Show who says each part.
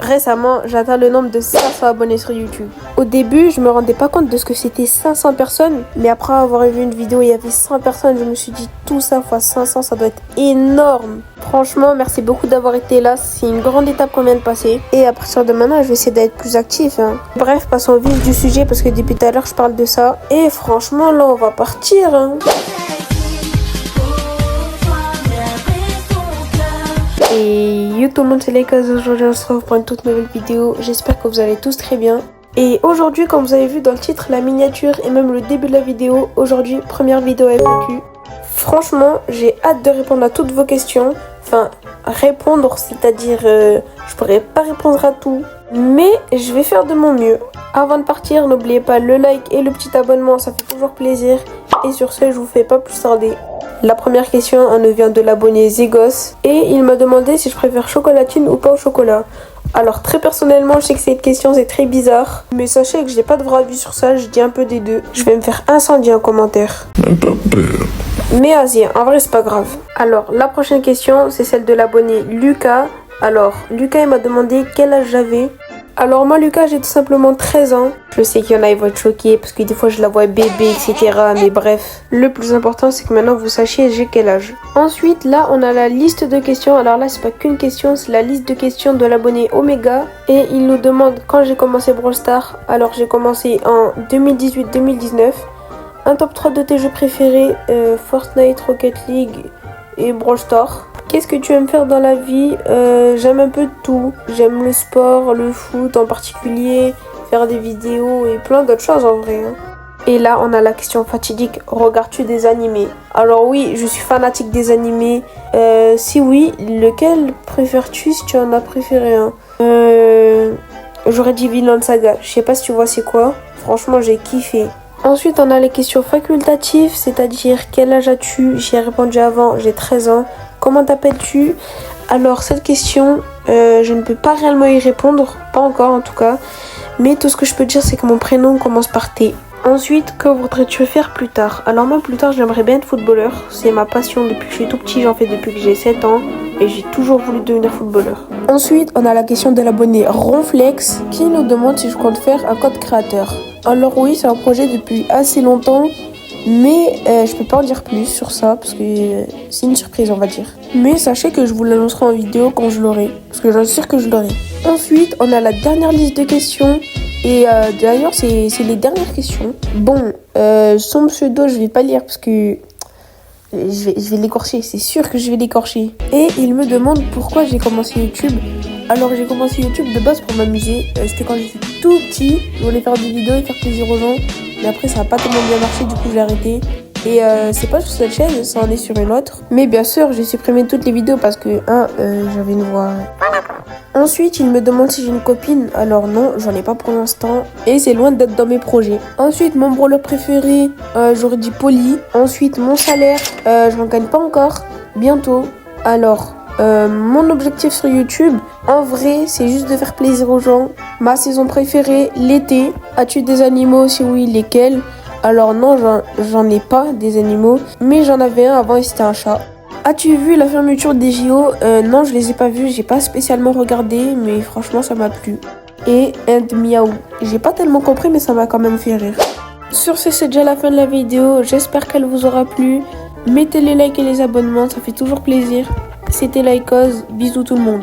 Speaker 1: récemment, j'atteins le nombre de 500 abonnés sur YouTube. Au début, je me rendais pas compte de ce que c'était 500 personnes, mais après avoir vu une vidéo où il y avait 100 personnes, je me suis dit tout ça fois 500, ça doit être énorme. Franchement, merci beaucoup d'avoir été là, c'est une grande étape qu'on vient de passer. Et à partir de maintenant, je vais essayer d'être plus actif. Bref, passons au vif du sujet parce que depuis tout à l'heure, je parle de ça. Et franchement, là, on va partir. Et yo tout le monde, c'est Laïkaz. Aujourd'hui on se retrouve pour une toute nouvelle vidéo. J'espère que vous allez tous très bien. Et aujourd'hui, comme vous avez vu dans le titre, la miniature et même le début de la vidéo, aujourd'hui première vidéo FAQ. Franchement, j'ai hâte de répondre à toutes vos questions. Enfin, répondre, c'est-à-dire je pourrais pas répondre à tout, mais je vais faire de mon mieux. Avant de partir, n'oubliez pas le like et le petit abonnement, ça fait toujours plaisir. Et sur ce, je vous fais pas plus tarder. La première question, elle nous vient de l'abonné Zegos et il m'a demandé si je préfère chocolatine ou pas au chocolat. Alors très personnellement, je sais que cette question c'est très bizarre, mais sachez que j'ai pas de vrai avis sur ça, je dis un peu des deux. Je vais me faire incendier en commentaire. Mais vas-y, en vrai c'est pas grave. Alors la prochaine question, c'est celle de l'abonné Lucas. Alors Lucas il m'a demandé quel âge j'avais. Alors moi Lucas, j'ai tout simplement 13 ans. Je sais qu'il y en a, ils vont être choqués parce que des fois je la vois bébé, etc. Mais bref, le plus important c'est que maintenant vous sachiez j'ai quel âge. Ensuite là on a la liste de questions. Alors là c'est pas qu'une question, c'est la liste de questions de l'abonné Omega. Et il nous demande quand j'ai commencé Brawl Stars. Alors j'ai commencé en 2018-2019. Un top 3 de tes jeux préférés, Fortnite, Rocket League et Brawl Stars. Qu'est-ce que tu aimes faire dans la vie? J'aime un peu de tout. J'aime le sport, le foot en particulier, faire des vidéos et plein d'autres choses en vrai. Et là, on a la question fatidique. Regardes-tu des animés? Alors oui, je suis fanatique des animés. Si oui, lequel préfères-tu si tu en as préféré un? J'aurais dit Vinland Saga. Je sais pas si tu vois c'est quoi. Franchement, j'ai kiffé. Ensuite, on a les questions facultatives, c'est-à-dire quel âge as-tu? J'y ai répondu avant, j'ai 13 ans. Comment t'appelles-tu? Alors, cette question, je ne peux pas réellement y répondre, pas encore en tout cas. Mais tout ce que je peux dire, c'est que mon prénom commence par T. Ensuite, que voudrais-tu faire plus tard? Alors moi, plus tard, j'aimerais bien être footballeur. C'est ma passion depuis que je suis tout petit, j'en fais depuis que j'ai 7 ans. Et j'ai toujours voulu devenir footballeur. Ensuite, on a la question de l'abonné Ronflex qui nous demande si je compte faire un code créateur. Alors oui, c'est un projet depuis assez longtemps, mais je peux pas en dire plus sur ça parce que c'est une surprise on va dire. Mais sachez que je vous l'annoncerai en vidéo quand je l'aurai, parce que j'en suis sûre que je l'aurai. Ensuite, on a la dernière liste de questions. Et d'ailleurs, c'est les dernières questions. Bon, son pseudo, je vais pas lire parce que je vais l'écorcher, c'est sûr que je vais l'écorcher. Et il me demande pourquoi j'ai commencé YouTube. Alors j'ai commencé YouTube de base pour m'amuser. C'était quand j'étais tout petit. Je voulais faire des vidéos et faire plaisir aux gens. Mais après ça n'a pas tellement bien marché, du coup j'ai arrêté. Et c'est pas sur cette chaîne, ça en est sur une autre. Mais bien sûr, j'ai supprimé toutes les vidéos parce que j'avais une voix. Ensuite, il me demande si j'ai une copine. Alors non, j'en ai pas pour l'instant. Et c'est loin d'être dans mes projets. Ensuite, mon brawler préféré, j'aurais dit Polly. Ensuite, mon salaire, je n'en gagne pas encore. Bientôt. Alors, mon objectif sur YouTube, en vrai, c'est juste de faire plaisir aux gens. Ma saison préférée, l'été. As-tu des animaux? Si oui, lesquels? Alors non, j'en ai pas des animaux. Mais j'en avais un avant et c'était un chat. As-tu vu la fermeture des JO? Non, je les ai pas vus, j'ai pas spécialement regardé, mais franchement ça m'a plu. Et And Miaou. J'ai pas tellement compris, mais ça m'a quand même fait rire. Sur ce, c'est déjà la fin de la vidéo. J'espère qu'elle vous aura plu. Mettez les likes et les abonnements, ça fait toujours plaisir. C'était Laïkaz, bisous tout le monde.